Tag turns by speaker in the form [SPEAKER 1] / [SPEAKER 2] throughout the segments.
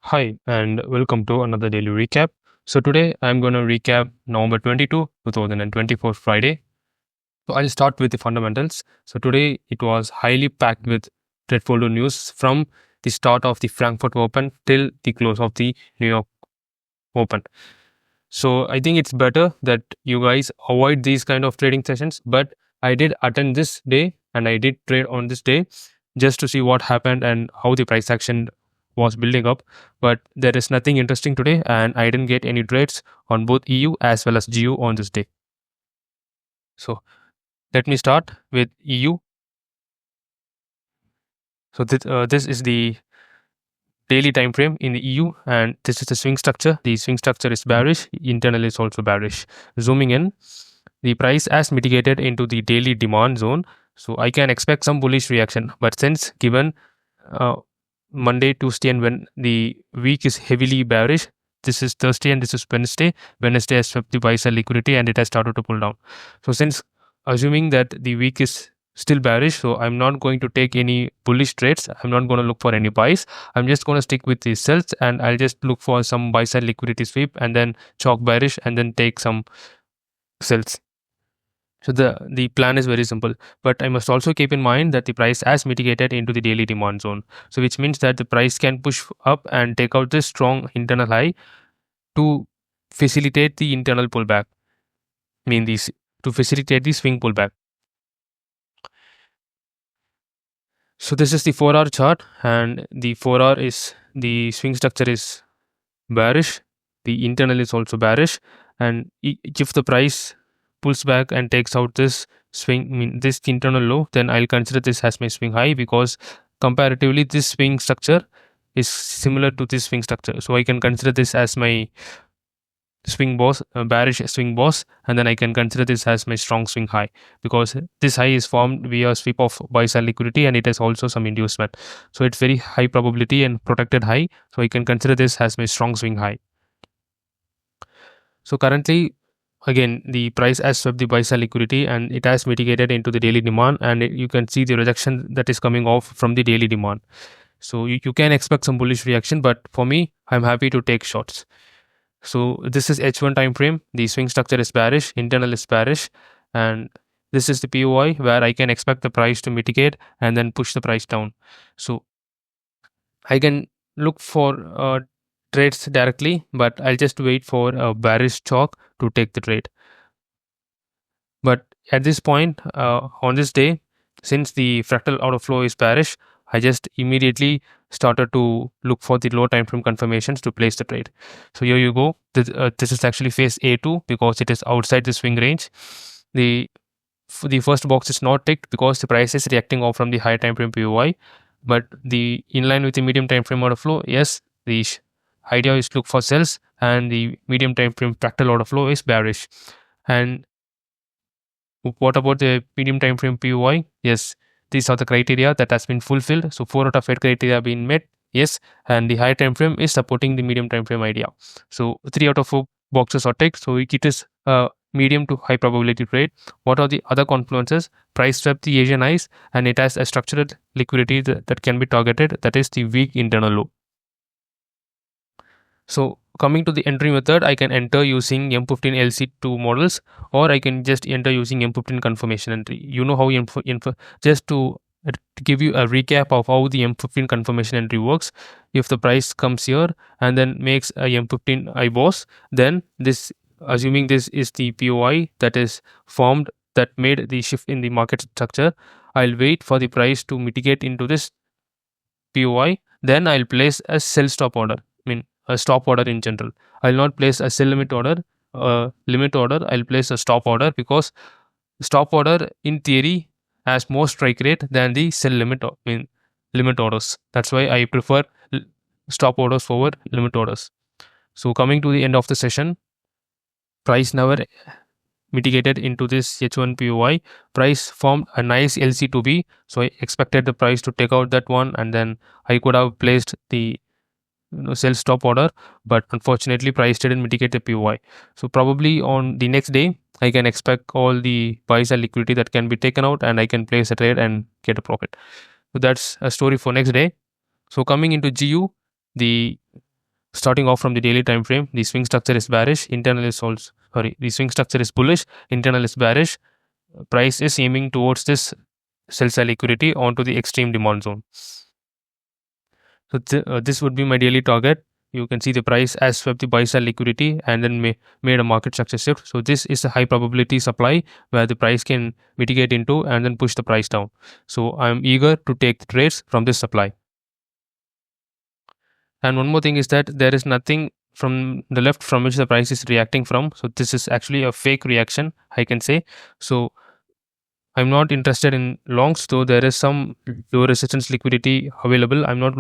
[SPEAKER 1] Hi, and welcome to another daily recap. So, today I'm going to recap November 22, 2024 Friday. So, I'll start with the fundamentals. So, today it was highly packed with dreadful news from the start of the Frankfurt Open till the close of the New York Open. So, I think it's better that you guys avoid these kind of trading sessions. But I did attend this day and I did trade on this day just to see what happened and how the price action was building up. But there is nothing interesting today, and I didn't get any trades on both EU as well as GU on this day. So let me start with EU. So this is the daily time frame in the EU, and this is the swing structure. The swing structure is bearish. Internal is also bearish. Zooming in, the price has mitigated into the daily demand zone. So I can expect some bullish reaction. But since given uh, Monday, Tuesday, and when the week is heavily bearish, this is Thursday and this is Wednesday. Wednesday has swept the buy sell liquidity and it has started to pull down. So since assuming that the week is still bearish, so I'm not going to take any bullish trades. I'm not going to look for any buys. I'm just going to stick with the sells and I'll just look for some buy sell liquidity sweep and then chalk bearish and then take some sells. So the plan is very simple, but I must also keep in mind that the price has mitigated into the daily demand zone. So which means that the price can push up and take out this strong internal high to facilitate the internal pullback. I mean these to facilitate the swing pullback. So this is the 4-hour chart, and the 4-hour is the swing structure is bearish. The internal is also bearish, and if the price pulls back and takes out this swing, I mean this internal low, then I'll consider this as my swing high because comparatively this swing structure is similar to this swing structure. So I can consider this as my swing boss, bearish swing boss, and then I can consider this as my strong swing high because this high is formed via sweep of buy sell liquidity and it has also some inducement. So it's very high probability and protected high. So I can consider this as my strong swing high. So currently, again, the price has swept the buy sell liquidity and it has mitigated into the daily demand, and you can see the rejection that is coming off from the daily demand. So you can expect some bullish reaction, but for me, I'm happy to take shots. So this is H1 time frame. The swing structure is bearish, internal is bearish, and this is the POI where I can expect the price to mitigate and then push the price down. So I can look for trades directly, but I'll just wait for a bearish chalk to take the trade. But at this point, on this day, since the fractal order flow is bearish, I just immediately started to look for the low time frame confirmations to place the trade. So here you go. This is actually phase A2 because it is outside the swing range. The first box is not ticked because the price is reacting off from the high time frame POI. But the in line with the medium time frame order flow, yes, the idea is to look for sells, and the medium time frame fractal order flow is bearish. And what about the medium time frame POI? Yes, these are the criteria that has been fulfilled. So 4 out of 8 criteria have been met. Yes, and the high time frame is supporting the medium time frame idea. So 3 out of 4 boxes are ticked. So it is a medium to high probability trade. What are the other confluences? Price swept the Asian highs and it has a structured liquidity that can be targeted. That is the weak internal low. So coming to the entry method, I can enter using M15 LC2 models, or I can just enter using M15 confirmation entry. You know how just to give you a recap of how the M15 confirmation entry works. If the price comes here and then makes a M15 IBOS, then this, assuming this is the POI that is formed that made the shift in the market structure, I'll wait for the price to mitigate into this POI. Then I'll place a sell stop order. I mean a stop order in general. I'll not place a sell limit order. Limit order. I'll place a stop order because stop order in theory has more strike rate than the sell limit. I mean limit orders. That's why I prefer stop orders over limit orders. So coming to the end of the session, price never mitigated into this H1 POI. Price formed a nice LC2B, so I expected the price to take out that one, and then I could have placed the sell stop order, but unfortunately price didn't mitigate the POI. So probably on the next day I can expect all the buys and liquidity that can be taken out and I can place a trade and get a profit. So that's a story for next day. So coming into GU, the starting off from the daily time frame, the swing structure is bearish, internal is also sorry, the swing structure is bullish, internal is bearish. Price is aiming towards this sell side liquidity onto the extreme demand zone. So this would be my daily target. You can see the price has swept the buy side liquidity and then made a market structure shift. So this is a high probability supply where the price can mitigate into and then push the price down. So I'm eager to take the trades from this supply. And one more thing is that there is nothing from the left from which the price is reacting from. So this is actually a fake reaction, I can say. So I'm not interested in longs, though there is some low resistance liquidity available. I'm not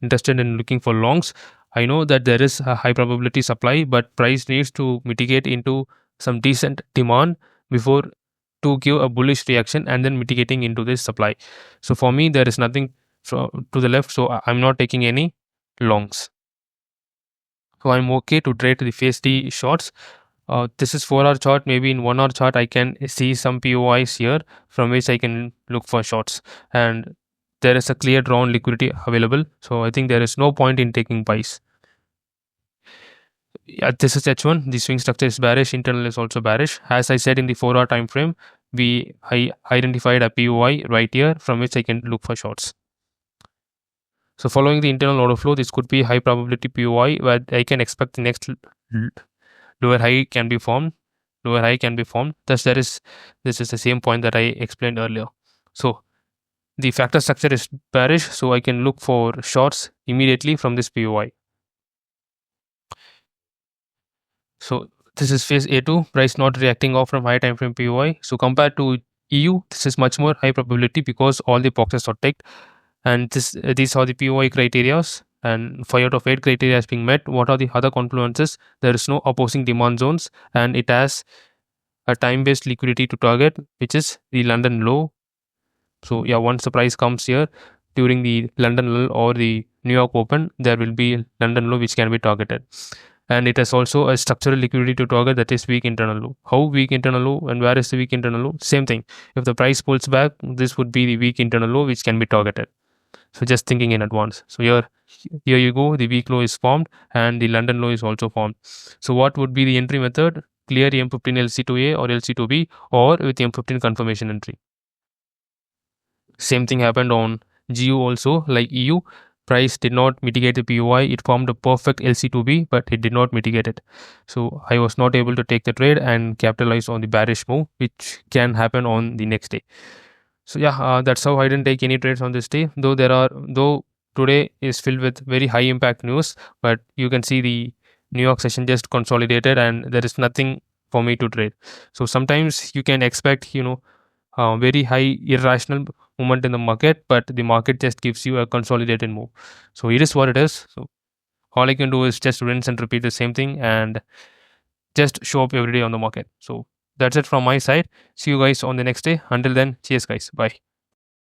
[SPEAKER 1] interested in looking for longs. I know that there is a high probability supply, but price needs to mitigate into some decent demand before to give a bullish reaction and then mitigating into this supply. So for me, there is nothing to the left, so I'm not taking any longs. So I'm okay to trade the phase D shorts. This is 4-hour chart. Maybe in 1-hour chart, I can see some POIs here from which I can look for shorts. And there is a clear drawn liquidity available. So I think there is no point in taking buys. Yeah, this is H1. The swing structure is bearish. Internal is also bearish. As I said in the 4-hour time frame, I identified a POI right here from which I can look for shorts. So following the internal order flow, this could be high probability POI where I can expect the next lower high can be formed. Thus this is the same point that I explained earlier. So the factor structure is bearish, so I can look for shorts immediately from this POI. So this is phase A2, price not reacting off from high time frame POI. So compared to EU, this is much more high probability because all the boxes are ticked. And these are the POI criteria, and 5 out of 8 criteria is being met. What are the other confluences? There is no opposing demand zones, and it has a time-based liquidity to target, which is the London low. So yeah, once the price comes here during the London lull or the New York open, there will be London low which can be targeted. And it has also a structural liquidity to target, that is weak internal low. How weak internal low and where is the weak internal low? Same thing. If the price pulls back, this would be the weak internal low which can be targeted. So just thinking in advance. So here you go, the weak low is formed and the London low is also formed. So what would be the entry method? Clear M15 LC2A or LC2B or with M15 confirmation entry. Same thing happened on GU also, like EU. Price did not mitigate the POI. It formed a perfect LC2B, but it did not mitigate it. So I was not able to take the trade and capitalize on the bearish move, which can happen on the next day. So yeah, that's how I didn't take any trades on this day. Though today is filled with very high impact news, but you can see the New York session just consolidated and there is nothing for me to trade. So sometimes you can expect, very high irrational movement in the market, but the market just gives you a consolidated move. So it is what it is. So all I can do is just rinse and repeat the same thing and just show up every day on the market. So that's it from my side. See you guys on the next day. Until then, cheers guys. Bye.